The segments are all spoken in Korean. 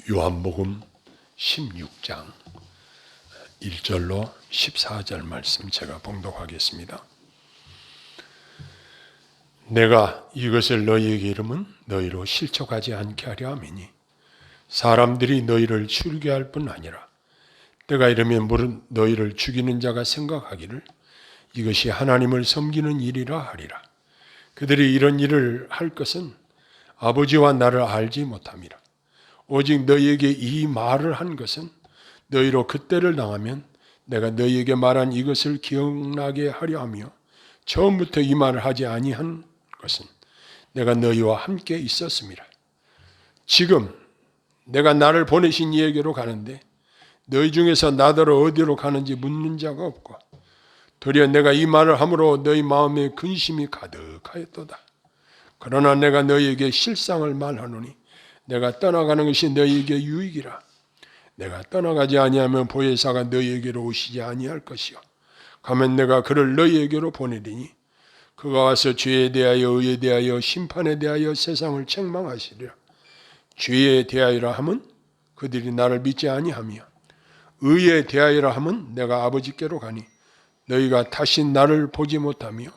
요한복음 16장 1절로 14절 말씀 제가 봉독하겠습니다. 내가 이것을 너희에게 이름은 너희로 실족하지 않게 하려 함이니 사람들이 너희를 죽이게 할 뿐 아니라 때가 이르면 물은 너희를 죽이는 자가 생각하기를 이것이 하나님을 섬기는 일이라 하리라. 그들이 이런 일을 할 것은 아버지와 나를 알지 못함이라. 오직 너희에게 이 말을 한 것은 너희로 그때를 당하면 내가 너희에게 말한 이것을 기억나게 하려 하며 처음부터 이 말을 하지 아니한 것은 내가 너희와 함께 있었음이라. 지금 내가 나를 보내신 이에게로 가는데 너희 중에서 나더러 어디로 가는지 묻는 자가 없고 도리어 내가 이 말을 함으로 너희 마음에 근심이 가득하였도다. 그러나 내가 너희에게 실상을 말하노니 내가 떠나가는 것이 너희에게 유익이라. 내가 떠나가지 아니하면 보혜사가 너희에게로 오시지 아니할 것이요 가면 내가 그를 너희에게로 보내리니 그가 와서 죄에 대하여 의에 대하여 심판에 대하여 세상을 책망하시리라. 죄에 대하여라 함은 그들이 나를 믿지 아니하며 의에 대하여라 함은 내가 아버지께로 가니 너희가 다시 나를 보지 못하며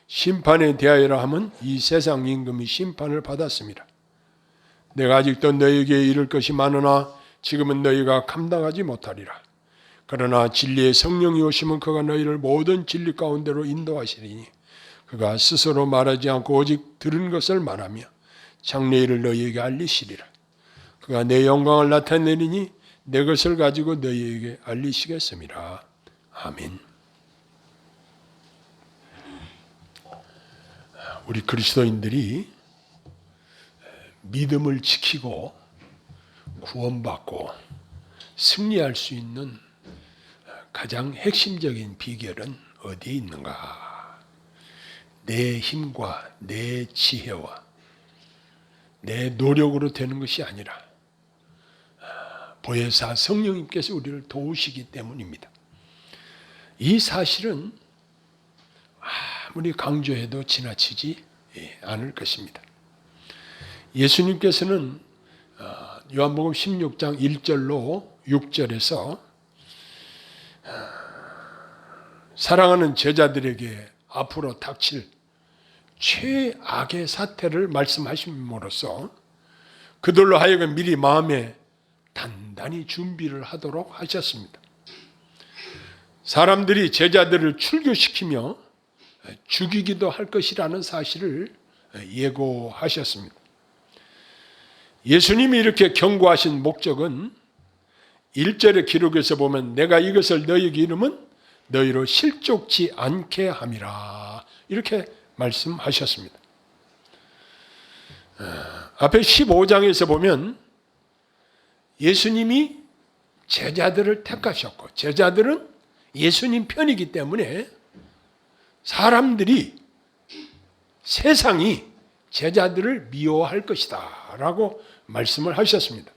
심판에 대하여라 함은 이 세상 임금이 심판을 받았습니다. 내가 아직도 너희에게 이를 것이 많으나 지금은 너희가 감당하지 못하리라. 그러나 진리의 성령이 오시면 그가 너희를 모든 진리 가운데로 인도하시리니 그가 스스로 말하지 않고 오직 들은 것을 말하며 장래 일을 너희에게 알리시리라. 그가 내 영광을 나타내리니 내 것을 가지고 너희에게 알리시겠습니다. 아멘. 우리 그리스도인들이 믿음을 지키고 구원받고 승리할 수 있는 가장 핵심적인 비결은 어디에 있는가? 내 힘과 내 지혜와 내 노력으로 되는 것이 아니라 보혜사 성령님께서 우리를 도우시기 때문입니다. 이 사실은 아무리 강조해도 지나치지 않을 것입니다. 예수님께서는 요한복음 16장 1절로 6절에서 사랑하는 제자들에게 앞으로 닥칠 최악의 사태를 말씀하심으로써 그들로 하여금 미리 마음에 단단히 준비를 하도록 하셨습니다. 사람들이 제자들을 출교시키며 죽이기도 할 것이라는 사실을 예고하셨습니다. 예수님이 이렇게 경고하신 목적은 1절의 기록에서 보면 내가 이것을 너희에게 이름은 너희로 실족치 않게 함이라 이렇게 말씀하셨습니다. 앞에 15장에서 보면 예수님이 제자들을 택하셨고 제자들은 예수님 편이기 때문에 사람들이 세상이 제자들을 미워할 것이다 라고 말씀을 하셨습니다.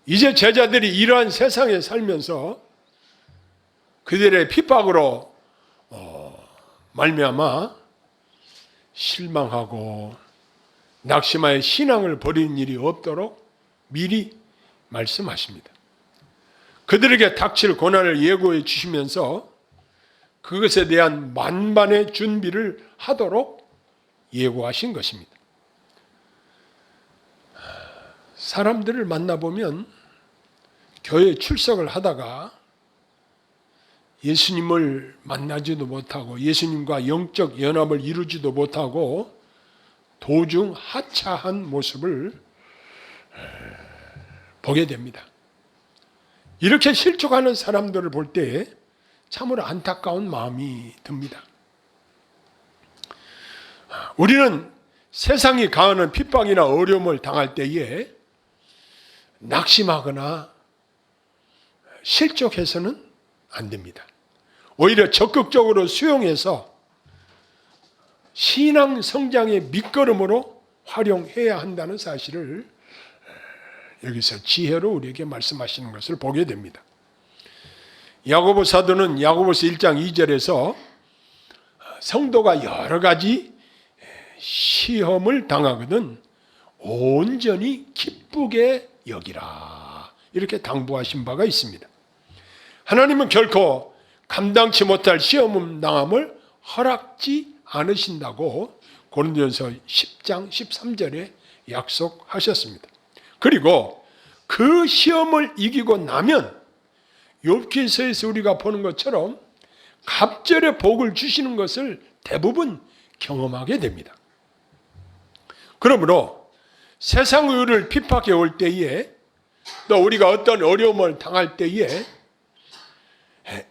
이제 제자들이 이러한 세상에 살면서 그들의 핍박으로 말미암아 실망하고 낙심하여 신앙을 버리는 일이 없도록 미리 말씀하십니다. 그들에게 닥칠 고난을 예고해 주시면서 그것에 대한 만반의 준비를 하도록 예고하신 것입니다. 사람들을 만나보면 교회 출석을 하다가 예수님을 만나지도 못하고 예수님과 영적 연합을 이루지도 못하고 도중 하차한 모습을 보게 됩니다. 이렇게 실족하는 사람들을 볼 때 참으로 안타까운 마음이 듭니다. 우리는 세상이 가하는 핍박이나 어려움을 당할 때에 낙심하거나 실족해서는 안 됩니다. 오히려 적극적으로 수용해서 신앙 성장의 밑거름으로 활용해야 한다는 사실을 여기서 지혜로 우리에게 말씀하시는 것을 보게 됩니다. 야고보 사도는 야고보서 1장 2절에서 성도가 여러 가지 시험을 당하거든 온전히 기쁘게 여기라. 이렇게 당부하신 바가 있습니다. 하나님은 결코 감당치 못할 시험 당함을 허락지 않으신다고 고린도전서 10장 13절에 약속하셨습니다. 그리고 그 시험을 이기고 나면 욥기서에서 우리가 보는 것처럼 갑절의 복을 주시는 것을 대부분 경험하게 됩니다. 그러므로 세상 의를 핍박해 올 때에, 또 우리가 어떤 어려움을 당할 때에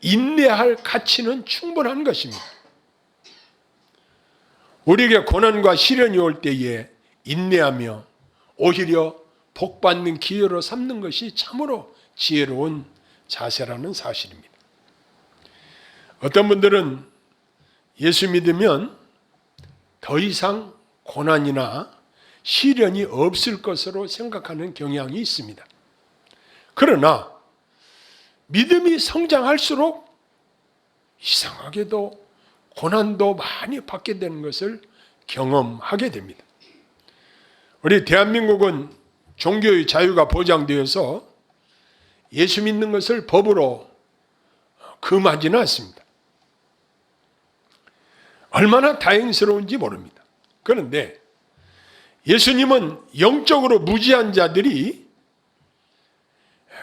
인내할 가치는 충분한 것입니다. 우리에게 고난과 시련이 올 때에 인내하며 오히려 복받는 기회로 삼는 것이 참으로 지혜로운 자세라는 사실입니다. 어떤 분들은 예수 믿으면 더 이상 고난이나 시련이 없을 것으로 생각하는 경향이 있습니다. 그러나 믿음이 성장할수록 이상하게도 고난도 많이 받게 되는 것을 경험하게 됩니다. 우리 대한민국은 종교의 자유가 보장되어서 예수 믿는 것을 법으로 금하지는 않습니다. 얼마나 다행스러운지 모릅니다. 그런데 예수님은 영적으로 무지한 자들이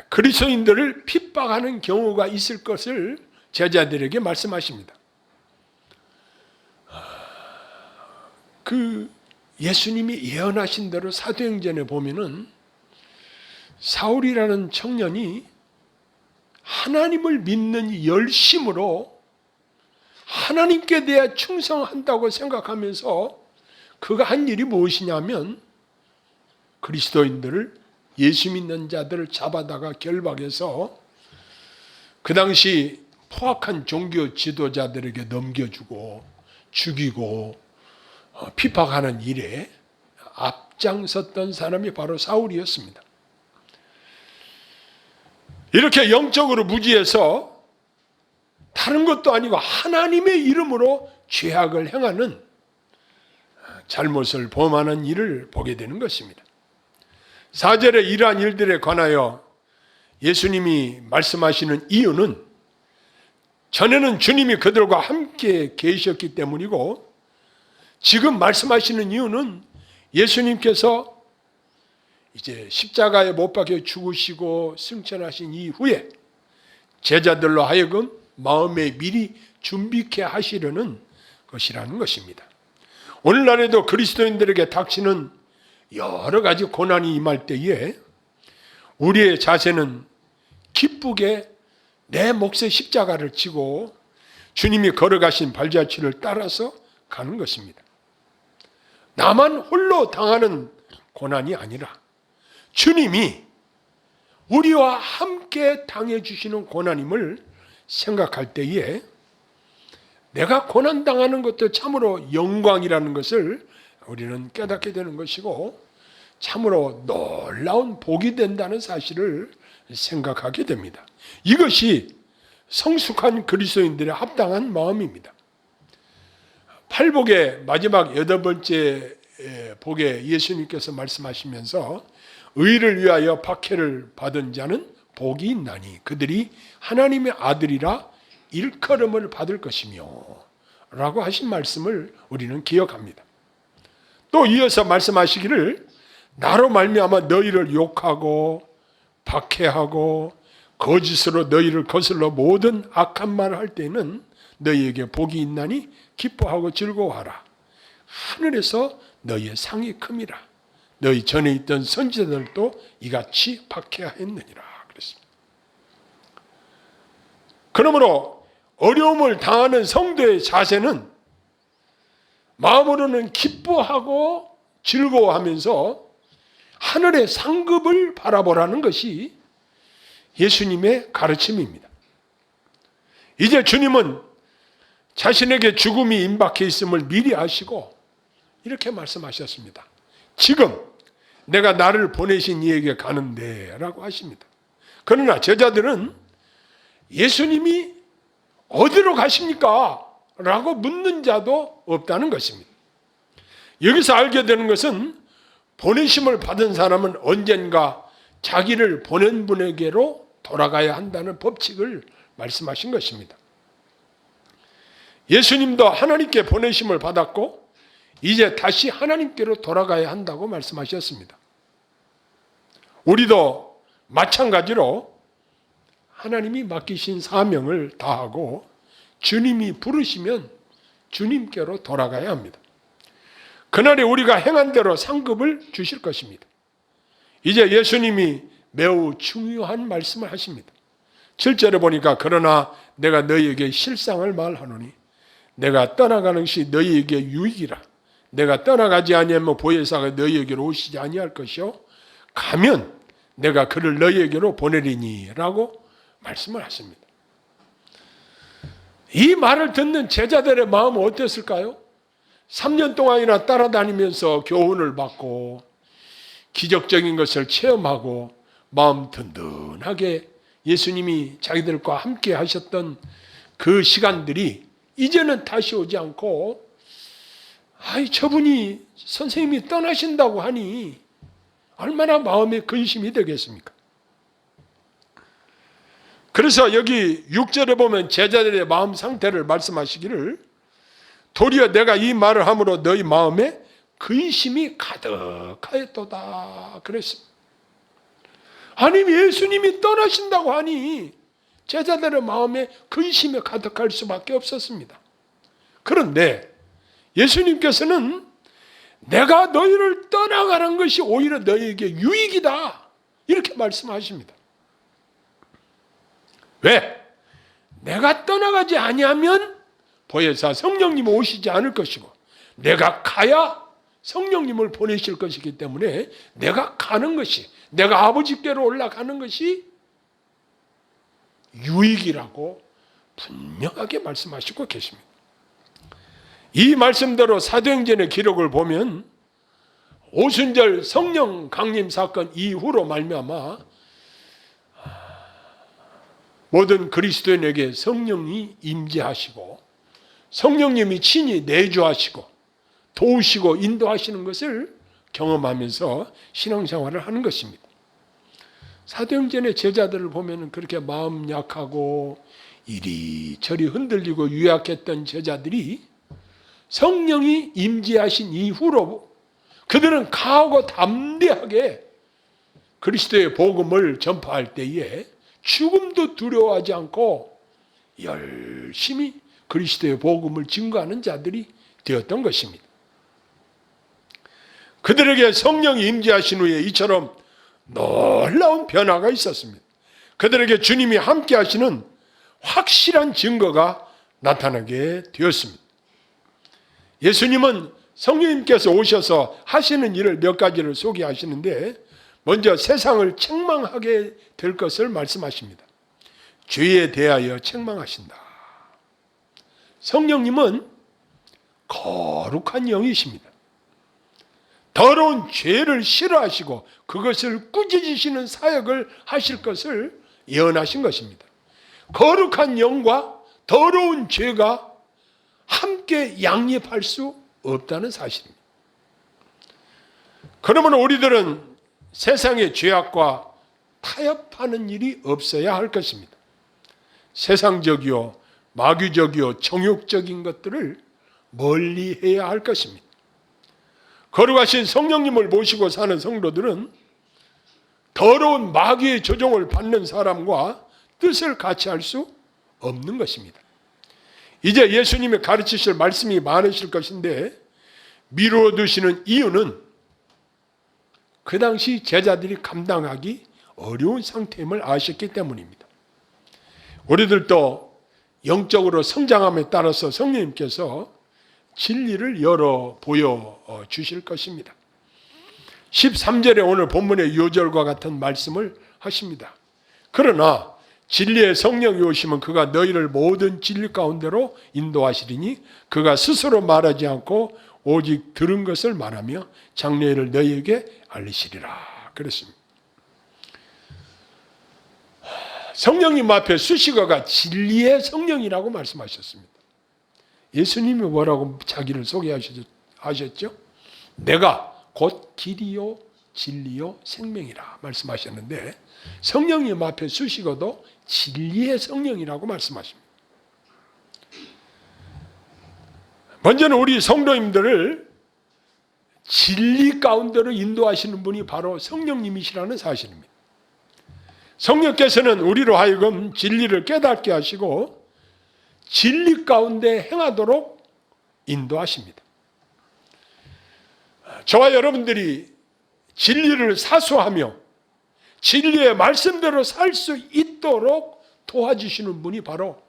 그리스도인들을 핍박하는 경우가 있을 것을 제자들에게 말씀하십니다. 그 예수님이 예언하신 대로 사도행전에 보면은 사울이라는 청년이 하나님을 믿는 열심으로 하나님께 대해 충성한다고 생각하면서 그가 한 일이 무엇이냐면 그리스도인들을, 예수 믿는 자들을 잡아다가 결박해서 그 당시 포악한 종교 지도자들에게 넘겨주고 죽이고 핍박하는 일에 앞장섰던 사람이 바로 사울이었습니다. 이렇게 영적으로 무지해서 다른 것도 아니고 하나님의 이름으로 죄악을 행하는 잘못을 범하는 일을 보게 되는 것입니다. 4절에 이러한 일들에 관하여 예수님이 말씀하시는 이유는 전에는 주님이 그들과 함께 계셨기 때문이고, 지금 말씀하시는 이유는 예수님께서 이제 십자가에 못 박혀 죽으시고 승천하신 이후에 제자들로 하여금 마음에 미리 준비케 하시려는 것이라는 것입니다. 오늘날에도 그리스도인들에게 닥치는 여러 가지 고난이 임할 때에 우리의 자세는 기쁘게 내 몫의 십자가를 지고 주님이 걸어가신 발자취를 따라서 가는 것입니다. 나만 홀로 당하는 고난이 아니라 주님이 우리와 함께 당해주시는 고난임을 생각할 때에 내가 고난당하는 것도 참으로 영광이라는 것을 우리는 깨닫게 되는 것이고 참으로 놀라운 복이 된다는 사실을 생각하게 됩니다. 이것이 성숙한 그리스도인들의 합당한 마음입니다. 팔복의 마지막 8번째 복에 예수님께서 말씀하시면서 의를 위하여 박해를 받은 자는 복이 있나니 그들이 하나님의 아들이라 일컬음을 받을 것이며 라고 하신 말씀을 우리는 기억합니다. 또 이어서 말씀하시기를 나로 말미암아 너희를 욕하고 박해하고 거짓으로 너희를 거슬러 모든 악한 말을 할 때는 너희에게 복이 있나니 기뻐하고 즐거워하라. 하늘에서 너희의 상이 큼이라. 너희 전에 있던 선지자들도 이같이 박해하였느니라 그랬습니다. 그러므로 어려움을 당하는 성도의 자세는 마음으로는 기뻐하고 즐거워하면서 하늘의 상급을 바라보라는 것이 예수님의 가르침입니다. 이제 주님은 자신에게 죽음이 임박해 있음을 미리 아시고 이렇게 말씀하셨습니다. 지금 내가 나를 보내신 이에게 가는데 라고 하십니다. 그러나 제자들은 예수님이 어디로 가십니까? 라고 묻는 자도 없다는 것입니다. 여기서 알게 되는 것은 보내심을 받은 사람은 언젠가 자기를 보낸 분에게로 돌아가야 한다는 법칙을 말씀하신 것입니다. 예수님도 하나님께 보내심을 받았고 이제 다시 하나님께로 돌아가야 한다고 말씀하셨습니다. 우리도 마찬가지로 하나님이 맡기신 사명을 다하고 주님이 부르시면 주님께로 돌아가야 합니다. 그날에 우리가 행한 대로 상급을 주실 것입니다. 이제 예수님이 매우 중요한 말씀을 하십니다. 7절에 보니까 그러나 내가 너희에게 실상을 말하노니 내가 떠나가는 것이 너희에게 유익이라. 내가 떠나가지 아니하면 보혜사가 너희에게로 오시지 아니할 것이요 가면 내가 그를 너희에게로 보내리니 라고 말씀을 하십니다. 이 말을 듣는 제자들의 마음은 어땠을까요? 3년 동안이나 따라다니면서 교훈을 받고 기적적인 것을 체험하고 마음 든든하게 예수님이 자기들과 함께 하셨던 그 시간들이 이제는 다시 오지 않고 저분이 선생님이 떠나신다고 하니 얼마나 마음에 근심이 되겠습니까? 그래서 여기 6절에 보면 제자들의 마음 상태를 말씀하시기를 도리어 내가 이 말을 함으로 너희 마음에 근심이 가득하였도다 그랬습니다. 아니 예수님이 떠나신다고 하니 제자들의 마음에 근심이 가득할 수밖에 없었습니다. 그런데 예수님께서는 내가 너희를 떠나가는 것이 오히려 너희에게 유익이다 이렇게 말씀하십니다. 왜? 내가 떠나가지 아니하면 보혜사 성령님 오시지 않을 것이고 내가 가야 성령님을 보내실 것이기 때문에 내가 가는 것이 내가 아버지께로 올라가는 것이 유익이라고 분명하게 말씀하시고 계십니다. 이 말씀대로 사도행전의 기록을 보면 오순절 성령 강림 사건 이후로 말미암아 모든 그리스도인에게 성령이 임재하시고 성령님이 친히 내주하시고 도우시고 인도하시는 것을 경험하면서 신앙생활을 하는 것입니다. 사도행전의 제자들을 보면 그렇게 마음 약하고 이리저리 흔들리고 유약했던 제자들이 성령이 임재하신 이후로 그들은 강하고 담대하게 그리스도의 복음을 전파할 때에 죽음도 두려워하지 않고 열심히 그리스도의 복음을 증거하는 자들이 되었던 것입니다. 그들에게 성령이 임재하신 후에 이처럼 놀라운 변화가 있었습니다. 그들에게 주님이 함께 하시는 확실한 증거가 나타나게 되었습니다. 예수님은 성령님께서 오셔서 하시는 일을 몇 가지를 소개하시는데 먼저 세상을 책망하게 될 것을 말씀하십니다. 죄에 대하여 책망하신다. 성령님은 거룩한 영이십니다. 더러운 죄를 싫어하시고 그것을 꾸짖으시는 사역을 하실 것을 예언하신 것입니다. 거룩한 영과 더러운 죄가 함께 양립할 수 없다는 사실입니다. 그러면 우리들은 세상의 죄악과 타협하는 일이 없어야 할 것입니다. 세상적이요, 마귀적이요, 정욕적인 것들을 멀리해야 할 것입니다. 거룩하신 성령님을 모시고 사는 성도들은 더러운 마귀의 조종을 받는 사람과 뜻을 같이 할 수 없는 것입니다. 이제 예수님이 가르치실 말씀이 많으실 것인데 미루어 두시는 이유는 그 당시 제자들이 감당하기 어려운 상태임을 아셨기 때문입니다. 우리들도 영적으로 성장함에 따라서 성령님께서 진리를 열어 보여 주실 것입니다. 13절에 오늘 본문의 요절과 같은 말씀을 하십니다. 그러나 진리의 성령이 오시면 그가 너희를 모든 진리 가운데로 인도하시리니 그가 스스로 말하지 않고 오직 들은 것을 말하며 장래일을 너희에게 알리시리라 그랬습니다. 성령님 앞에 수식어가 진리의 성령이라고 말씀하셨습니다. 예수님이 뭐라고 자기를 소개하셨죠? 내가 곧 길이요 진리요 생명이라 말씀하셨는데, 성령님 앞에 쓰시고도 진리의 성령이라고 말씀하십니다. 먼저는 우리 성도님들을 진리 가운데로 인도하시는 분이 바로 성령님이시라는 사실입니다. 성령께서는 우리로 하여금 진리를 깨닫게 하시고 진리 가운데 행하도록 인도하십니다. 저와 여러분들이 진리를 사수하며 진리의 말씀대로 살 수 있도록 도와주시는 분이 바로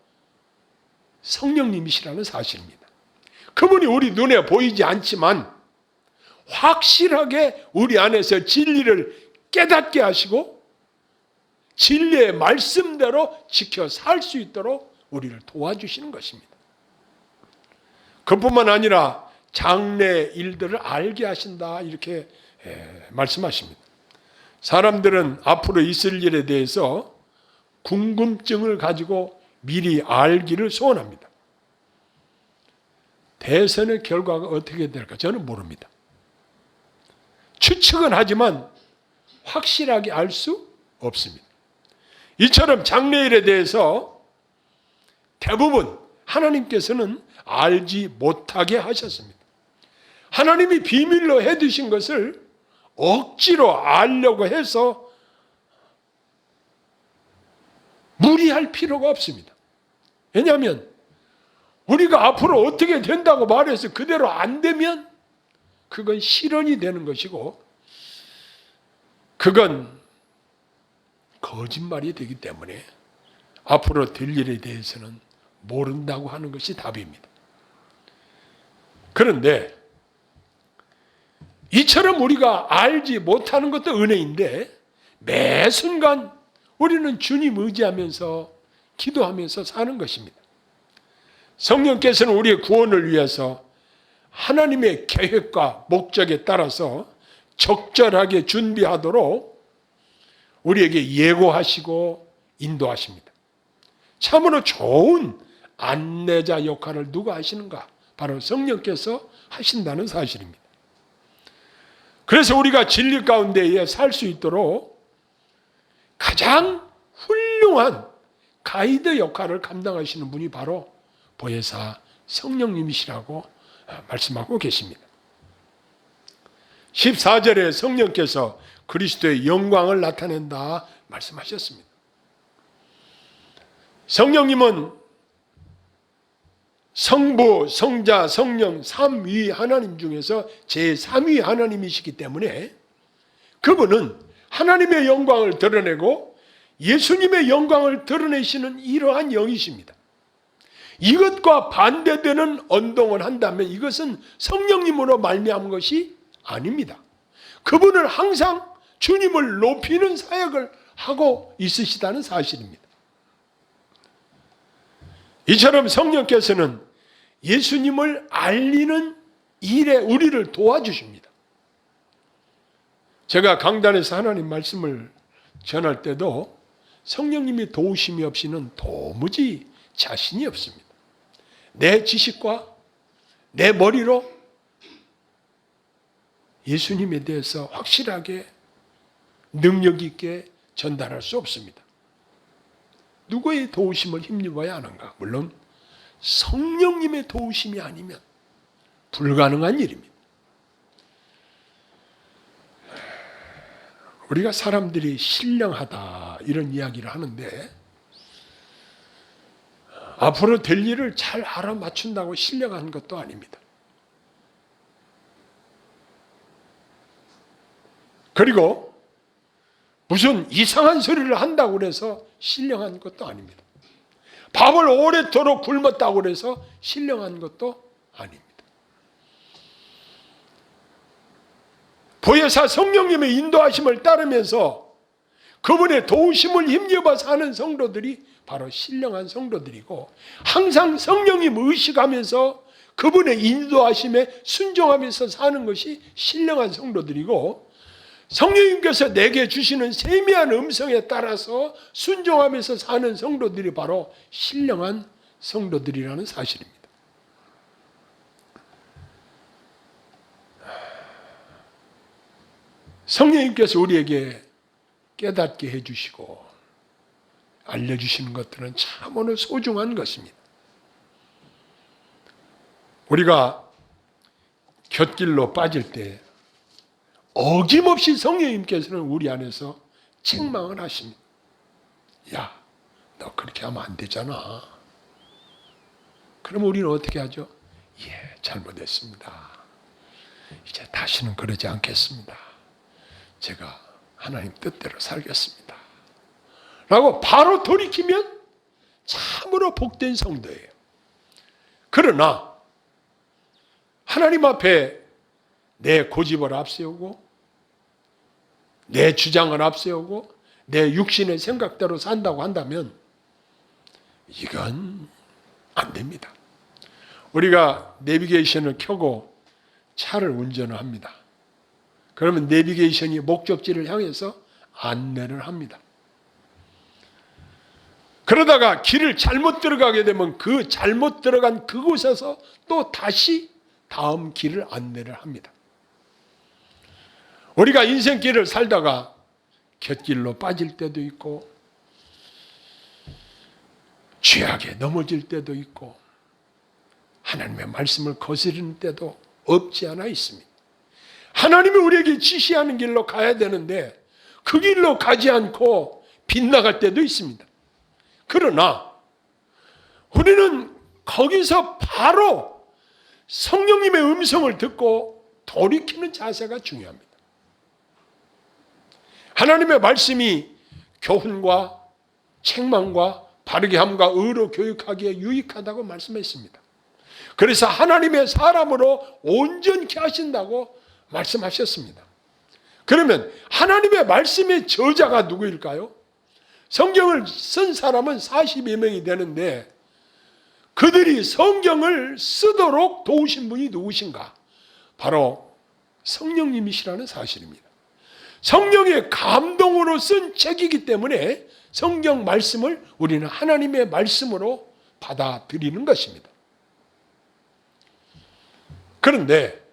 성령님이시라는 사실입니다. 그분이 우리 눈에 보이지 않지만 확실하게 우리 안에서 진리를 깨닫게 하시고 진리의 말씀대로 지켜 살 수 있도록 우리를 도와주시는 것입니다. 그뿐만 아니라 장래 일들을 알게 하신다, 이렇게 말씀하십니다. 사람들은 앞으로 있을 일에 대해서 궁금증을 가지고 미리 알기를 소원합니다. 대선의 결과가 어떻게 될까 저는 모릅니다. 추측은 하지만 확실하게 알 수 없습니다. 이처럼 장래일에 대해서 대부분 하나님께서는 알지 못하게 하셨습니다. 하나님이 비밀로 해두신 것을 억지로 알려고 해서 무리할 필요가 없습니다. 왜냐하면 우리가 앞으로 어떻게 된다고 말해서 그대로 안 되면 그건 실언이 되는 것이고 그건 거짓말이 되기 때문에 앞으로 될 일에 대해서는 모른다고 하는 것이 답입니다. 그런데 이처럼 우리가 알지 못하는 것도 은혜인데 매 순간 우리는 주님 의지하면서 기도하면서 사는 것입니다. 성령께서는 우리의 구원을 위해서 하나님의 계획과 목적에 따라서 적절하게 준비하도록 우리에게 예고하시고 인도하십니다. 참으로 좋은 안내자 역할을 누가 하시는가? 바로 성령께서 하신다는 사실입니다. 그래서 우리가 진리 가운데에 살 수 있도록 가장 훌륭한 가이드 역할을 감당하시는 분이 바로 보혜사 성령님이시라고 말씀하고 계십니다. 14절에 성령께서 그리스도의 영광을 나타낸다 말씀하셨습니다. 성령님은 성부, 성자, 성령 3위 하나님 중에서 제3위 하나님이시기 때문에 그분은 하나님의 영광을 드러내고 예수님의 영광을 드러내시는 이러한 영이십니다. 이것과 반대되는 언동을 한다면 이것은 성령님으로 말미암은 것이 아닙니다. 그분은 항상 주님을 높이는 사역을 하고 있으시다는 사실입니다. 이처럼 성령께서는 예수님을 알리는 일에 우리를 도와주십니다. 제가 강단에서 하나님 말씀을 전할 때도 성령님의 도우심이 없이는 도무지 자신이 없습니다. 내 지식과 내 머리로 예수님에 대해서 확실하게 능력 있게 전달할 수 없습니다. 누구의 도우심을 힘입어야 하는가? 물론 성령님의 도우심이 아니면 불가능한 일입니다. 우리가 사람들이 신령하다 이런 이야기를 하는데 앞으로 될 일을 잘 알아맞춘다고 신령한 것도 아닙니다. 그리고 무슨 이상한 소리를 한다고 해서 신령한 것도 아닙니다. 밥을 오래도록 굶었다고 해서 신령한 것도 아닙니다. 보혜사 성령님의 인도하심을 따르면서 그분의 도우심을 힘입어 사는 성도들이 바로 신령한 성도들이고 항상 성령님 의식하면서 그분의 인도하심에 순종하면서 사는 것이 신령한 성도들이고 성령님께서 내게 주시는 세미한 음성에 따라서 순종하면서 사는 성도들이 바로 신령한 성도들이라는 사실입니다. 성령님께서 우리에게 깨닫게 해주시고 알려주시는 것들은 참으로 소중한 것입니다. 우리가 곁길로 빠질 때 어김없이 성령님께서는 우리 안에서 책망을 하십니다. 야, 너 그렇게 하면 안 되잖아. 그럼 우리는 어떻게 하죠? 예, 잘못했습니다. 이제 다시는 그러지 않겠습니다. 제가 하나님 뜻대로 살겠습니다. 라고 바로 돌이키면 참으로 복된 성도예요. 그러나 하나님 앞에 내 고집을 앞세우고 내 주장을 앞세우고 내 육신의 생각대로 산다고 한다면 이건 안 됩니다. 우리가 내비게이션을 켜고 차를 운전을 합니다. 그러면 내비게이션이 목적지를 향해서 안내를 합니다. 그러다가 길을 잘못 들어가게 되면 그 잘못 들어간 그곳에서 또 다시 다음 길을 안내를 합니다. 우리가 인생길을 살다가 곁길로 빠질 때도 있고 죄악에 넘어질 때도 있고 하나님의 말씀을 거스르는 때도 없지 않아 있습니다. 하나님이 우리에게 지시하는 길로 가야 되는데 그 길로 가지 않고 빗나갈 때도 있습니다. 그러나 우리는 거기서 바로 성령님의 음성을 듣고 돌이키는 자세가 중요합니다. 하나님의 말씀이 교훈과 책망과 바르게 함과 의로 교육하기에 유익하다고 말씀했습니다. 그래서 하나님의 사람으로 온전케 하신다고 말씀하셨습니다. 그러면 하나님의 말씀의 저자가 누구일까요? 성경을 쓴 사람은 42명이 되는데 그들이 성경을 쓰도록 도우신 분이 누구신가? 바로 성령님이시라는 사실입니다. 성령의 감동으로 쓴 책이기 때문에 성경 말씀을 우리는 하나님의 말씀으로 받아들이는 것입니다. 그런데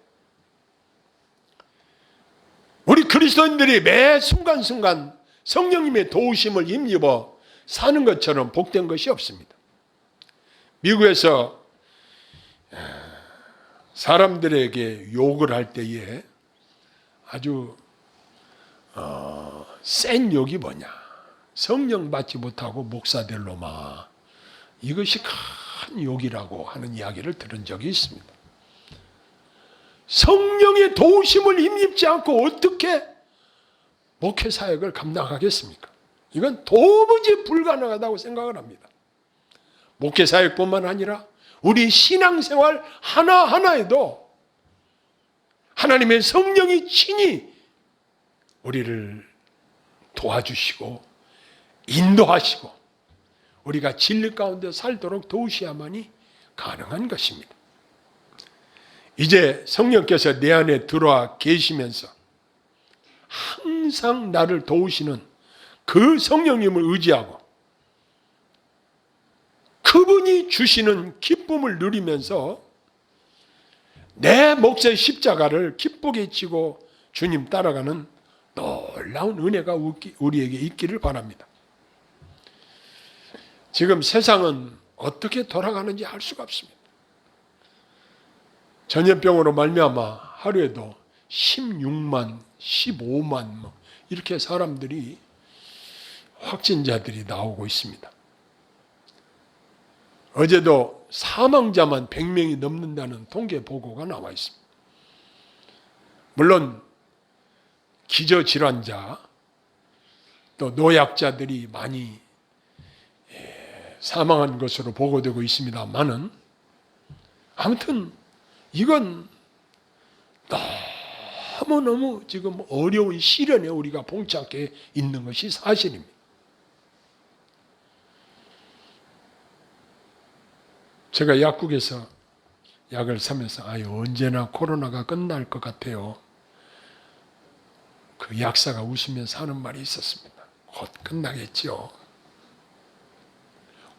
우리 그리스도인들이 매 순간순간 성령님의 도우심을 힘입어 사는 것처럼 복된 것이 없습니다. 미국에서 사람들에게 욕을 할 때에 아주 센 욕이 뭐냐? 성령 받지 못하고 목사될 놈아. 이것이 큰 욕이라고 하는 이야기를 들은 적이 있습니다. 성령의 도우심을 힘입지 않고 어떻게 목회 사역을 감당하겠습니까? 이건 도무지 불가능하다고 생각을 합니다. 목회 사역뿐만 아니라 우리 신앙생활 하나하나에도 하나님의 성령이 친히 우리를 도와주시고 인도하시고 우리가 진리 가운데 살도록 도우셔야만이 가능한 것입니다. 이제 성령께서 내 안에 들어와 계시면서 항상 나를 도우시는 그 성령님을 의지하고 그분이 주시는 기쁨을 누리면서 내 몫의 십자가를 기쁘게 지고 주님 따라가는 놀라운 은혜가 우리에게 있기를 바랍니다. 지금 세상은 어떻게 돌아가는지 알 수가 없습니다. 전염병으로 말미암아 하루에도 16만, 15만 이렇게 사람들이 확진자들이 나오고 있습니다. 어제도 사망자만 100명이 넘는다는 통계 보고가 나와 있습니다. 물론 기저질환자 또 노약자들이 많이 사망한 것으로 보고되고 있습니다만은 아무튼 이건 너무너무 지금 어려운 시련에 우리가 봉착해 있는 것이 사실입니다. 제가 약국에서 약을 사면서 언제나 코로나가 끝날 것 같아요. 그 약사가 웃으면서 하는 말이 있었습니다. 곧 끝나겠죠.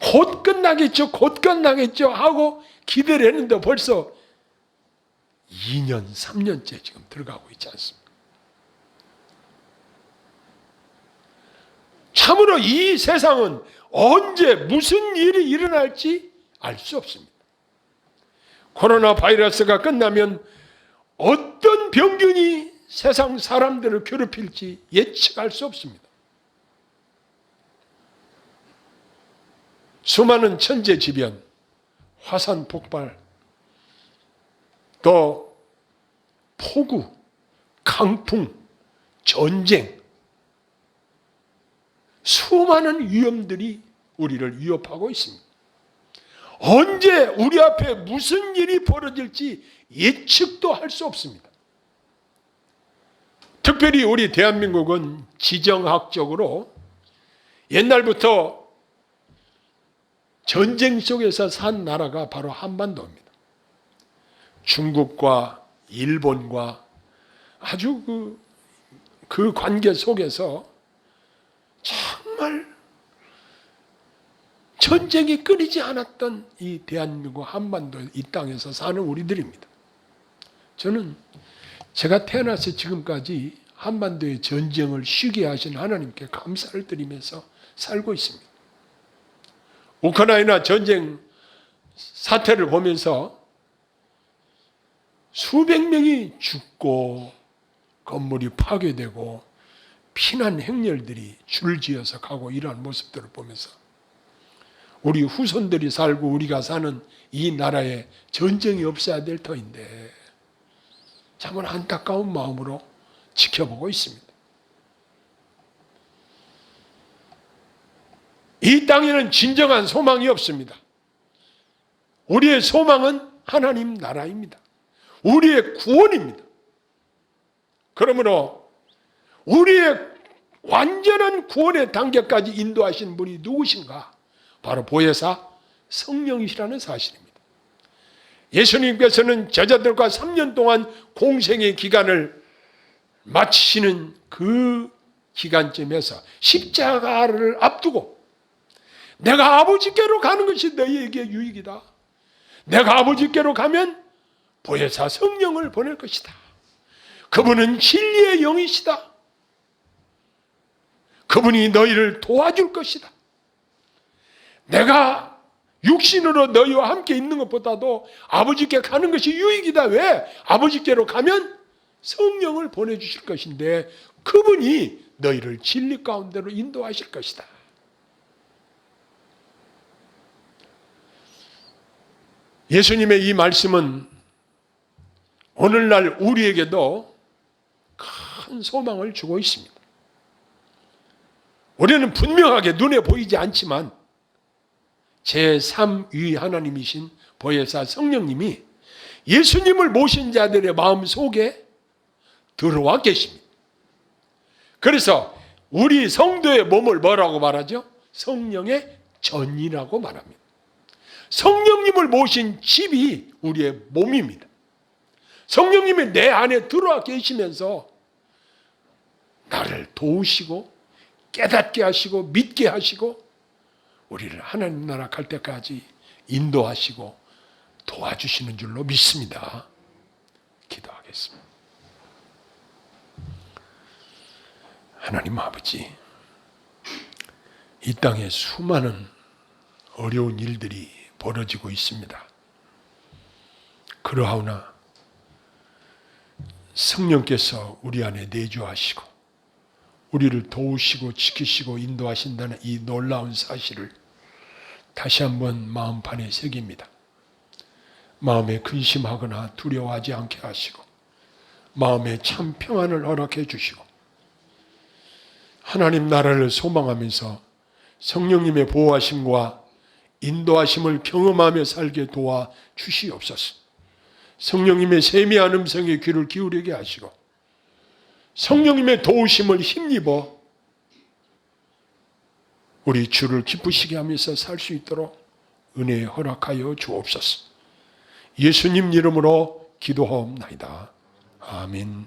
곧 끝나겠죠. 곧 끝나겠죠. 하고 기대를 했는데 벌써 2년, 3년째 지금 들어가고 있지 않습니까? 참으로 이 세상은 언제 무슨 일이 일어날지 알 수 없습니다. 코로나 바이러스가 끝나면 어떤 병균이 세상 사람들을 괴롭힐지 예측할 수 없습니다. 수많은 천재지변, 화산 폭발, 또 폭우, 강풍, 전쟁, 수많은 위험들이 우리를 위협하고 있습니다. 언제 우리 앞에 무슨 일이 벌어질지 예측도 할 수 없습니다. 특별히 우리 대한민국은 지정학적으로 옛날부터 전쟁 속에서 산 나라가 바로 한반도입니다. 중국과 일본과 아주 그 관계 속에서 정말 전쟁이 끊이지 않았던 이 대한민국 한반도 이 땅에서 사는 우리들입니다. 저는 제가 태어나서 지금까지 한반도의 전쟁을 쉬게 하신 하나님께 감사를 드리면서 살고 있습니다. 우크라이나 전쟁 사태를 보면서 수백 명이 죽고 건물이 파괴되고 피난 행렬들이 줄지어서 가고 이러한 모습들을 보면서 우리 후손들이 살고 우리가 사는 이 나라에 전쟁이 없어야 될 터인데 정말 안타까운 마음으로 지켜보고 있습니다. 이 땅에는 진정한 소망이 없습니다. 우리의 소망은 하나님 나라입니다. 우리의 구원입니다. 그러므로 우리의 완전한 구원의 단계까지 인도하신 분이 누구신가? 바로 보혜사 성령이시라는 사실입니다. 예수님께서는 제자들과 3년 동안 공생의 기간을 마치시는 그 기간쯤에서 십자가를 앞두고 내가 아버지께로 가는 것이 너희에게 유익이다. 내가 아버지께로 가면 보혜사 성령을 보낼 것이다. 그분은 진리의 영이시다. 그분이 너희를 도와줄 것이다. 내가 육신으로 너희와 함께 있는 것보다도 아버지께 가는 것이 유익이다. 왜? 아버지께로 가면 성령을 보내주실 것인데 그분이 너희를 진리 가운데로 인도하실 것이다. 예수님의 이 말씀은 오늘날 우리에게도 큰 소망을 주고 있습니다. 우리는 분명하게 눈에 보이지 않지만 제3위 하나님이신 보혜사 성령님이 예수님을 모신 자들의 마음 속에 들어와 계십니다. 그래서 우리 성도의 몸을 뭐라고 말하죠? 성령의 전이라고 말합니다. 성령님을 모신 집이 우리의 몸입니다. 성령님이 내 안에 들어와 계시면서 나를 도우시고 깨닫게 하시고 믿게 하시고 우리를 하나님 나라 갈 때까지 인도하시고 도와주시는 줄로 믿습니다. 기도하겠습니다. 하나님 아버지, 이 땅에 수많은 어려운 일들이 벌어지고 있습니다. 그러하오나 성령께서 우리 안에 내주하시고 우리를 도우시고 지키시고 인도하신다는 이 놀라운 사실을 다시 한번 마음판에 새깁니다. 마음에 근심하거나 두려워하지 않게 하시고 마음에 참 평안을 허락해 주시고 하나님 나라를 소망하면서 성령님의 보호하심과 인도하심을 경험하며 살게 도와 주시옵소서. 성령님의 세미한 음성에 귀를 기울이게 하시고 성령님의 도우심을 힘입어 우리 주를 기쁘시게 하면서 살 수 있도록 은혜 허락하여 주옵소서. 예수님 이름으로 기도하옵나이다. 아멘.